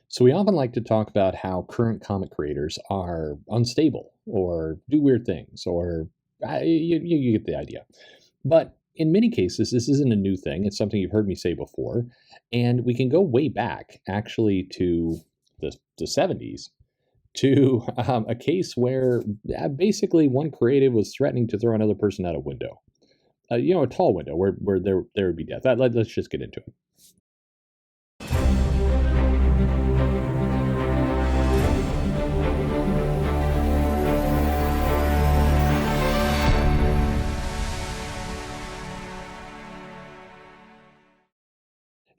So we often like to talk about how current comic creators are unstable or do weird things, or you get the idea. But in many cases, this isn't a new thing. It's something you've heard me say before, and we can go way back, actually, to the 70s, to a case where basically one creative was threatening to throw another person out a window. A tall window where there would be death. Let's just get into it.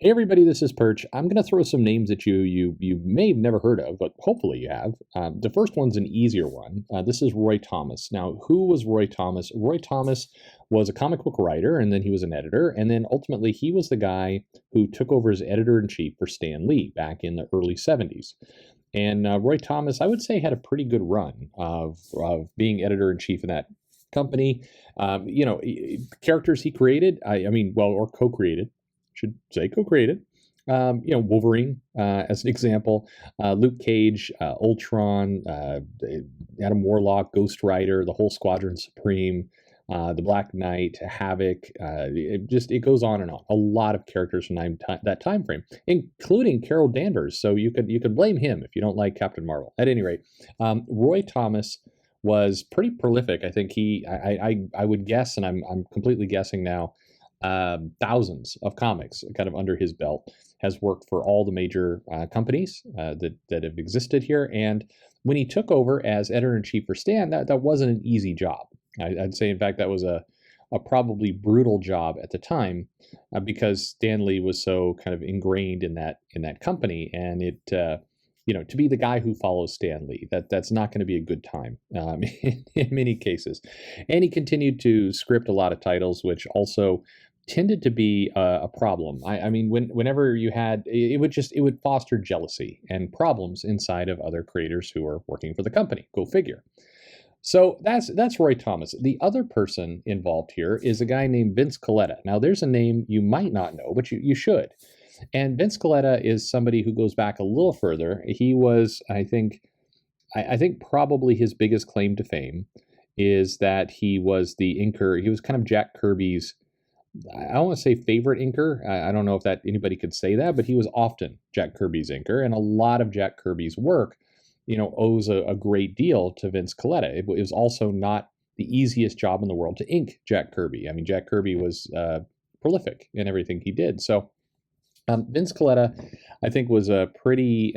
Hey everybody, this is Perch. I'm going to throw some names at you you may have never heard of, but hopefully you have. The first one's an easier one. This is Roy Thomas. Now, who was Roy Thomas? Roy Thomas was a comic book writer, and then he was an editor, and then ultimately he was the guy who took over as editor-in-chief for Stan Lee back in the early 70s. And Roy Thomas, I would say, had a pretty good run of being editor-in-chief in that company. Characters he created, or co-created, should say co-created. Wolverine as an example, Luke Cage, Ultron, Adam Warlock, Ghost Rider, the whole Squadron Supreme, the Black Knight, Havoc. It goes on and on. A lot of characters from that time frame, including Carol Danvers. So you could blame him if you don't like Captain Marvel. At any rate, Roy Thomas was pretty prolific. I think I would guess, and I'm completely guessing now, thousands of comics kind of under his belt, has worked for all the major companies that have existed here. And when he took over as editor-in-chief for Stan, that wasn't an easy job. I'd say, in fact, that was a probably brutal job at the time, because Stan Lee was so kind of ingrained in that company, and to be the guy who follows Stan Lee, that's not going to be a good time in many cases. And he continued to script a lot of titles, which also tended to be a problem. Whenever you had, it would foster jealousy and problems inside of other creators who are working for the company. Go figure. So that's Roy Thomas. The other person involved here is a guy named Vince Colletta. Now, there's a name you might not know, but you should. And Vince Colletta is somebody who goes back a little further. He was, I think probably his biggest claim to fame is that he was the inker. He was kind of Jack Kirby's, I don't want to say favorite inker. I don't know if that anybody could say that, but he was often Jack Kirby's inker, and a lot of Jack Kirby's work, owes a great deal to Vince Colletta. It was also not the easiest job in the world to ink Jack Kirby. I mean, Jack Kirby was prolific in everything he did. So Vince Colletta, I think, was a pretty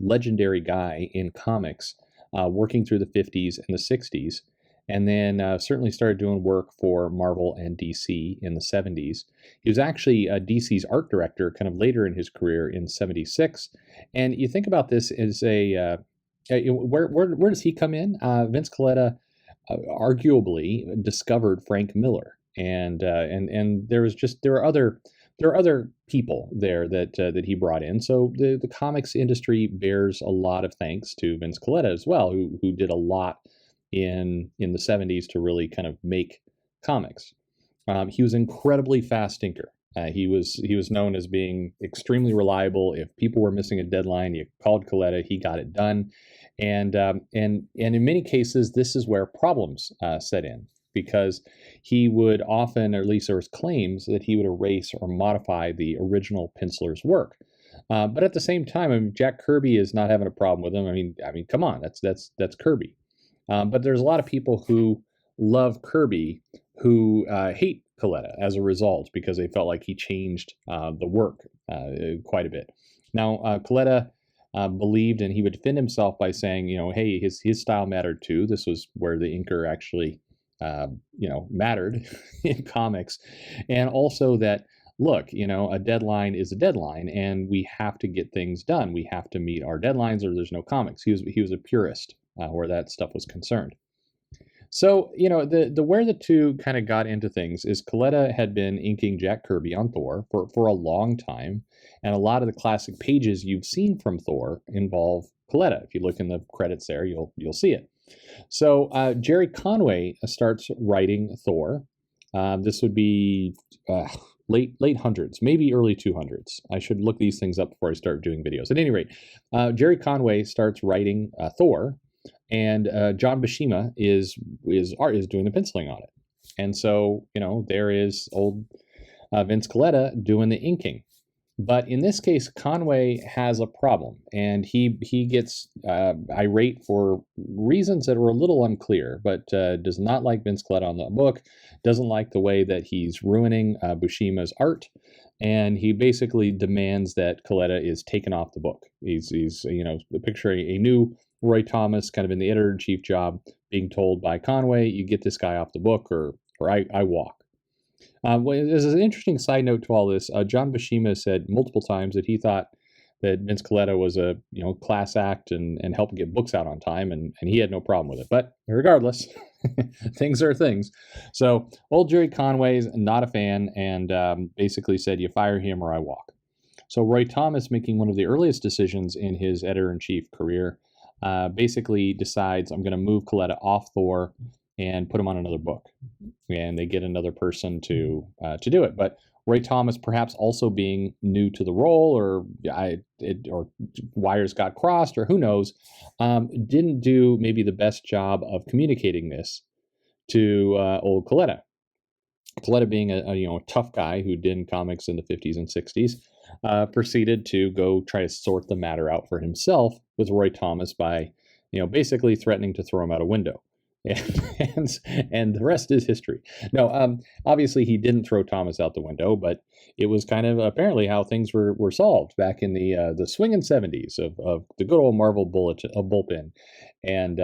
legendary guy in comics, working through the 50s and the 60s, and then certainly started doing work for Marvel and DC in the 70s. He was actually DC's art director kind of later in his career in 76. And you think about this as where does he come in? Vince Colletta arguably discovered Frank Miller, and there are other people there that he brought in. So the comics industry bears a lot of thanks to Vince Colletta as well, who did a lot in the 70s to really kind of make comics. He was an incredibly fast thinker. He was known as being extremely reliable. If people were missing a deadline, you called Colletta, he got it done. And in many cases, this is where problems set in, because he would often, or at least there was claims that he would erase or modify the original penciler's work. But at the same time, Jack Kirby is not having a problem with him. I mean, come on, that's Kirby. But there's a lot of people who love Kirby who hate Colletta as a result, because they felt like he changed the work quite a bit. Now, Colletta believed, and he would defend himself by saying, hey, his style mattered too. This was where the inker actually mattered in comics. And also that, look, a deadline is a deadline, and we have to get things done. We have to meet our deadlines, or there's no comics. He was a purist where that stuff was concerned. So, the where the two kind of got into things is Colletta had been inking Jack Kirby on Thor for a long time, and a lot of the classic pages you've seen from Thor involve Colletta. If you look in the credits there, you'll see it. So Jerry Conway starts writing Thor. This would be late hundreds, maybe early 200s. I should look these things up before I start doing videos. At any rate, Jerry Conway starts writing Thor, and John Buscema is doing the penciling on it. And so, there is old Vince Colletta doing the inking. But in this case, Conway has a problem, and he gets irate for reasons that are a little unclear, but does not like Vince Colletta on the book, doesn't like the way that he's ruining Buscema's art, and he basically demands that Colletta is taken off the book. He's picturing a new Roy Thomas, kind of in the editor-in-chief job, being told by Conway, "You get this guy off the book, or I walk." As an interesting side note to all this, John Buscema said multiple times that he thought that Vince Colletta was a class act and helped get books out on time, and he had no problem with it. But regardless, things are things. So old Jerry Conway's not a fan, and basically said, "You fire him or I walk." So Roy Thomas, making one of the earliest decisions in his editor-in-chief career, basically decides, "I'm going to move Colletta off Thor and put him on another book," and they get another person to do it. But Roy Thomas, perhaps also being new to the role, or wires got crossed, or who knows, didn't do maybe the best job of communicating this to old Colletta. Colletta, being a tough guy who did comics in the 50s and 60s, proceeded to go try to sort the matter out for himself with Roy Thomas by, basically threatening to throw him out a window. And the rest is history. No, obviously he didn't throw Thomas out the window, but it was kind of apparently how things were solved back in the swinging 70s of the good old Marvel bullpen. And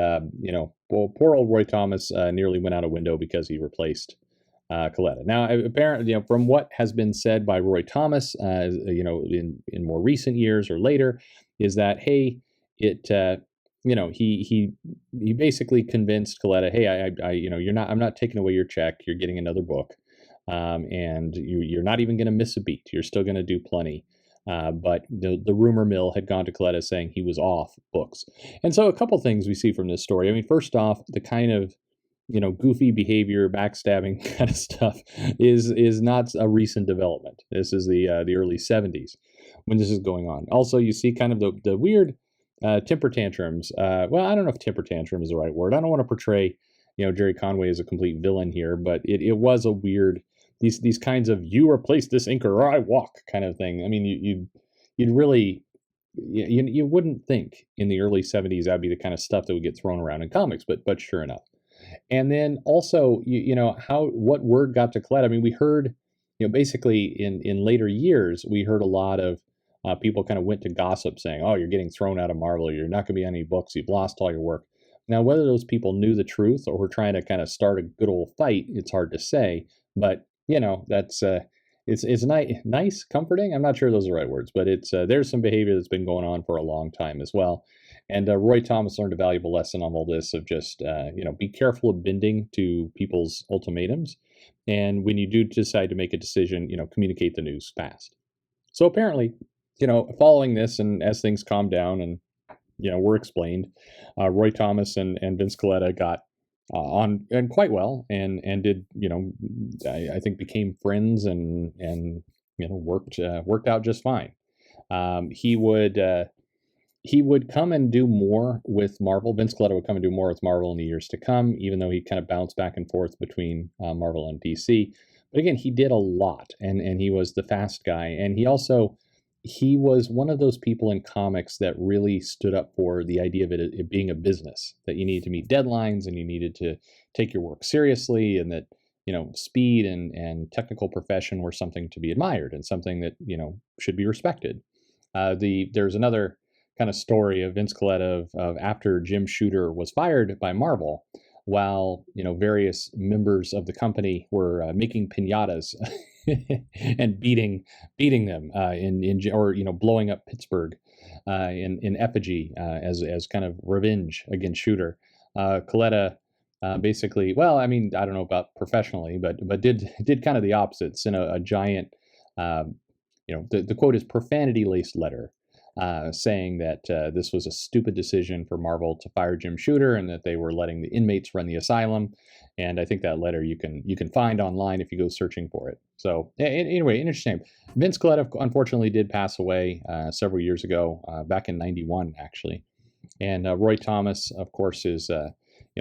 poor old Roy Thomas nearly went out a window because he replaced Colletta. Now, apparently, from what has been said by Roy Thomas, in more recent years or later, is that, hey, he basically convinced Colletta, "Hey, I'm not taking away your check. You're getting another book, and you're not even going to miss a beat. You're still going to do plenty." But the rumor mill had gone to Colletta saying he was off books. And so a couple things we see from this story. I mean, first off, the kind of goofy behavior, backstabbing kind of stuff is not a recent development. This is the early 70s when this is going on. Also, you see kind of the weird temper tantrums. Well, I don't know if temper tantrum is the right word. I don't want to portray, Jerry Conway as a complete villain here, but it was a weird, these kinds of "you replace this inker or I walk" kind of thing. I mean, you'd really, you wouldn't think in the early 70s that'd be the kind of stuff that would get thrown around in comics, but sure enough. And then also, what word got to Colletta? I mean, we heard, basically in later years, we heard a lot of people kind of went to gossip saying, "Oh, you're getting thrown out of Marvel. You're not going to be on any books. You've lost all your work." Now, whether those people knew the truth or were trying to kind of start a good old fight, it's hard to say. But that's it's nice, comforting. I'm not sure those are the right words, but it's there's some behavior that's been going on for a long time as well. And Roy Thomas learned a valuable lesson on all this of just be careful of bending to people's ultimatums, and when you do decide to make a decision, communicate the news fast. So apparently, following this, and as things calmed down and were explained, Roy Thomas and Vince Colletta got on and quite well, and did I think became friends and worked out just fine. He would come and do more with Marvel. Vince Colletta would come and do more with Marvel in the years to come, even though he kind of bounced back and forth between Marvel and DC. But again, he did a lot, and he was the fast guy, and he was one of those people in comics that really stood up for the idea of it being a business, that you needed to meet deadlines and you needed to take your work seriously, and that speed and technical profession were something to be admired and something that should be respected. There's another kind of story of Vince Colletta of after Jim Shooter was fired by Marvel, while various members of the company were making piñatas and beating them or blowing up Pittsburgh in effigy as kind of revenge against Shooter. Colletta basically, well, I mean, I don't know about professionally, but did kind of the opposite. Sent a giant, the quote is profanity laced letter saying that this was a stupid decision for Marvel to fire Jim Shooter and that they were letting the inmates run the asylum. And I think that letter you can find online if you go searching for it. So anyway, interesting. Vince Colletta unfortunately did pass away several years ago, back in '91 actually. And Roy Thomas, of course, is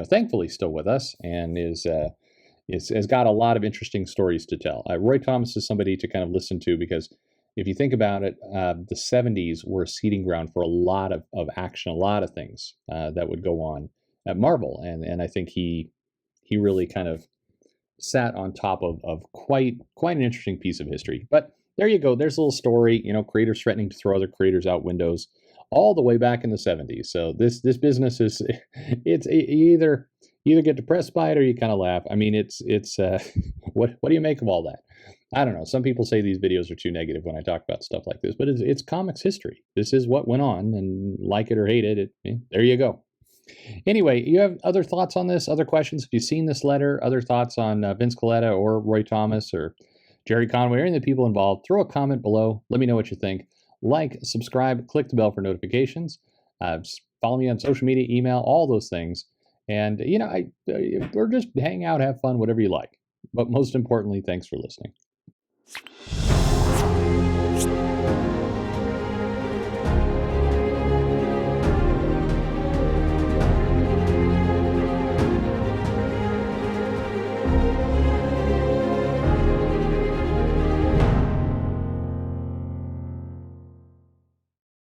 thankfully still with us and has got a lot of interesting stories to tell. Roy Thomas is somebody to kind of listen to because if you think about it, the '70s were a seeding ground for a lot of action, a lot of things that would go on at Marvel, and I think he really kind of sat on top of quite an interesting piece of history. But there you go. There's a little story. Creators threatening to throw other creators out windows, all the way back in the '70s. So this business is you either get depressed by it or you kind of laugh. I mean, it's what do you make of all that? I don't know. Some people say these videos are too negative when I talk about stuff like this, but it's comics history. This is what went on, and like it or hate it, there you go. Anyway, you have other thoughts on this? Other questions? Have you seen this letter? Other thoughts on Vince Colletta or Roy Thomas or Jerry Conway or any of the people involved? Throw a comment below. Let me know what you think. Like, subscribe, click the bell for notifications. Follow me on social media, email, all those things. And, or just hang out, have fun, whatever you like. But most importantly, thanks for listening.